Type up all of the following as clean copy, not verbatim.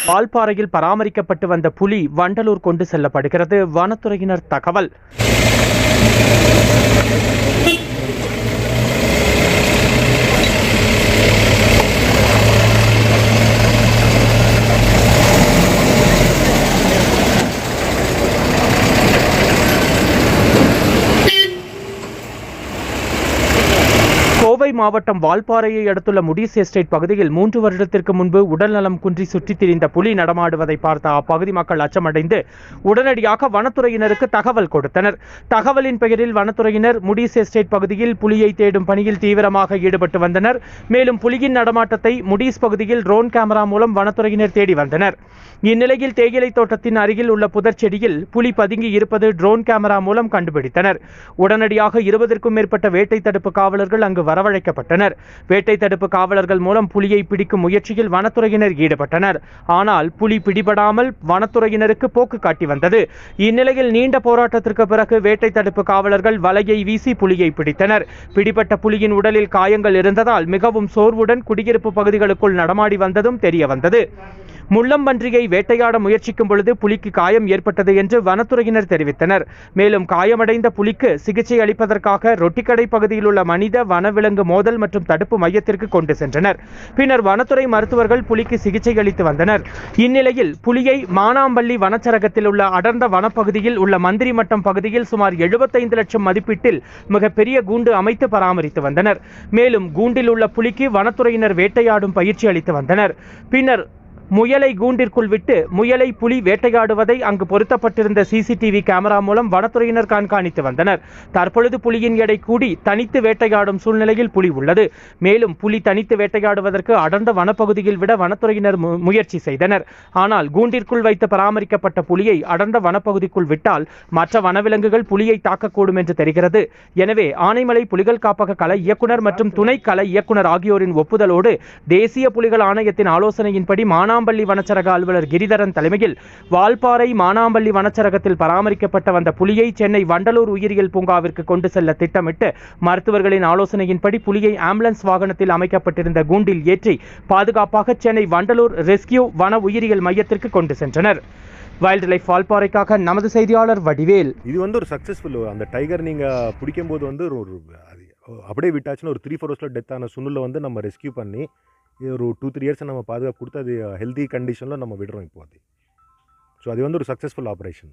வால்பாறையில் பராமரிக்கப்பட்டு வந்த புலி வண்டலூர் கொண்டு செல்லப்படுகிறது. வனத்துறையினர் தகவல். கோவை மாவட்டம் வால்பாறையை அடுத்துள்ள முடிஸ் எஸ்டேட் பகுதியில் 3 வருடத்திற்கு முன்பு உடல்நலம் குன்றி சுற்றித் திரிந்த புலி நடமாடுவதை பார்த்த அப்பகுதி மக்கள் அச்சமடைந்து உடனடியாக வனத்துறையினருக்கு தகவல் கொடுத்தனர். தகவலின் பெயரில் வனத்துறையினர் முடிஸ் எஸ்டேட் பகுதியில் புலியை தேடும் பணியில் தீவிரமாக ஈடுபட்டு வந்தனர். மேலும் புலியின் நடமாட்டத்தை முடிஸ் பகுதியில் ட்ரோன் கேமரா மூலம் வனத்துறையினர் தேடி வந்தனர். இந்நிலையில் தேயிலை தோட்டத்தின் அருகில் உள்ள புதர்ச்செடியில் புலி பதுங்கி இருப்பது ட்ரோன் கேமரா மூலம் கண்டுபிடித்தனர். உடனடியாக 20க்கும் மேற்பட்ட வேட்டை தடுப்பு காவலர்கள் அங்கு வரவழைக்கப்பட்டனர். வேட்டை தடுப்பு காவலர்கள் மூலம் புலியை பிடிக்கும் முயற்சியில் வனத்துறையினர் ஈடுபட்டனர். ஆனால் புலி பிடிபடாமல் வனத்துறையினருக்கு போக்கு காட்டி வந்தது. இந்நிலையில் நீண்ட போராட்டத்திற்கு பிறகு வேட்டை தடுப்பு காவலர்கள் வலையை வீசி புலியை பிடித்தனர். பிடிபட்ட புலியின் உடலில் காயங்கள் இருந்ததால் மிகவும் சோர்வுடன் குடியிருப்பு பகுதிகளுக்குள் நடமாடி வந்ததும் தெரிய வந்தது. முள்ளம்பன்றியை வேட்டையாட முயற்சிக்கும் பொழுது புலிக்கு காயம் ஏற்பட்டது என்று வனத்துறையினர் தெரிவித்தனர். மேலும் காயமடைந்த புலிக்கு சிகிச்சை அளிப்பதற்காக ரொட்டிக்கடை பகுதியில் உள்ள மனித வனவிலங்கு மோதல் மற்றும் தடுப்பு மையத்திற்கு கொண்டு சென்றனர். பின்னர் வனத்துறை மருத்துவர்கள் புலிக்கு சிகிச்சை அளித்து வந்தனர். இந்நிலையில் புலியை மானாம்பள்ளி வனச்சரகத்தில் உள்ள அடர்ந்த வனப்பகுதியில் உள்ள மந்திரி மட்டம் பகுதியில் சுமார் 75 லட்சம் மதிப்பீட்டில் மிகப்பெரிய கூண்டு அமைத்து பராமரித்து வந்தனர். மேலும் கூண்டில் உள்ள புலிக்கு வனத்துறையினர் வேட்டையாடும் பயிற்சி அளித்து வந்தனர். பின்னர் முயலை கூண்டிற்குள் விட்டு முயலை புலி வேட்டையாடுவதை அங்கு பொருத்தப்பட்டிருந்த சிசிடிவி கேமரா மூலம் வனத்துறையினர் கண்காணித்து வந்தனர். தற்பொழுது புலியின் எடை கூடி தனித்து வேட்டையாடும் சூழ்நிலையில் புலி உள்ளது. மேலும் புலி தனித்து வேட்டையாடுவதற்கு அடர்ந்த வனப்பகுதியில் விட வனத்துறையினர் முயற்சி செய்தனர். ஆனால் கூண்டிற்குள் வைத்து பராமரிக்கப்பட்ட புலியை அடர்ந்த வனப்பகுதிக்குள் விட்டால் மற்ற வனவிலங்குகள் புலியை தாக்கக்கூடும் என்று தெரிகிறது. எனவே ஆனைமலை புலிகள் காப்பக கள இயக்குனர் மற்றும் துணை கள இயக்குனர் ஆகியோரின் ஒப்புதலோடு தேசிய புலிகள் ஆணையத்தின் ஆலோசனையின்படி மானாம்பள்ளி வனச்சரக அலுவலர் கிரிதரன் தலைமையில் வால்பாறை மானாம்பள்ளி வனச்சரகத்தில் பராமரிக்கப்பட்ட வந்த புலியை சென்னை வண்டலூர் உயிரியல் பூங்காவிற்கு கொண்டு செல்ல திட்டமிட்டு மருத்துவர்களின் ஆலோசனையின்படி புலியை ஆம்புலன்ஸ் வாகனத்தில் அமைக்கப்பட்டிருந்த கூண்டில் ஏற்றி பாதுகாப்பாக சென்னை வண்டலூர் ரெஸ்கியூ வன உயிரியல் மையத்திற்கு கொண்டு சென்றனர். வைல்ட் லைஃப் வால்பாறைக்காக நமது செய்தியாளர் வடிவேல். இது ஒரு சக்ஸஸ்ஃபுல். அந்த டைகர் நீங்கள் பிடிக்கும்போது ஒரு அப்படியே விட்டாச்சுன்னா ஒரு 3-4 ஹவர்ஸில் டெத் ஆன சூழ்நிலை நம்ம ரெஸ்கியூ பண்ணி ஒரு 2-3 இயர்ஸ் நம்ம பாதுகாப்பு கொடுத்து அது ஹெல்தி கண்டிஷனில் நம்ம விடுறோம் இப்போ அது. ஸோ அது ஒரு சக்ஸஸ்ஃபுல் ஆப்ரேஷன்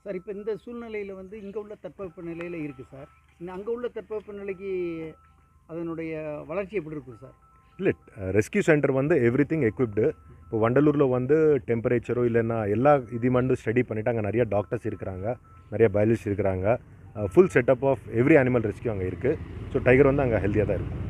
சார். இப்போ இந்த சூழ்நிலையில் இங்கே உள்ள தட்பவெப்ப நிலையில் இருக்குது சார். அங்கே உள்ள தட்பவெப்ப நிலைக்கு அதனுடைய வளர்ச்சி எப்படி இருக்குது சார்? இல்லை, ரெஸ்கியூ சென்டர் எவ்ரிதிங் எக்விப்டு. இப்போ வண்டலூரில் டெம்பரேச்சரோ இல்லைன்னா எல்லா இது ஸ்டடி பண்ணிவிட்டு அங்கே நிறைய டாக்டர்ஸ் இருக்கிறாங்க, நிறைய பயாலஜிஸ்ட் இருக்கிறாங்க. Full setup of every animal rescue அங்கே இருக்குது. ஸோ டைகர் அங்கே ஹெல்த்தியாக தான் இருக்கும்.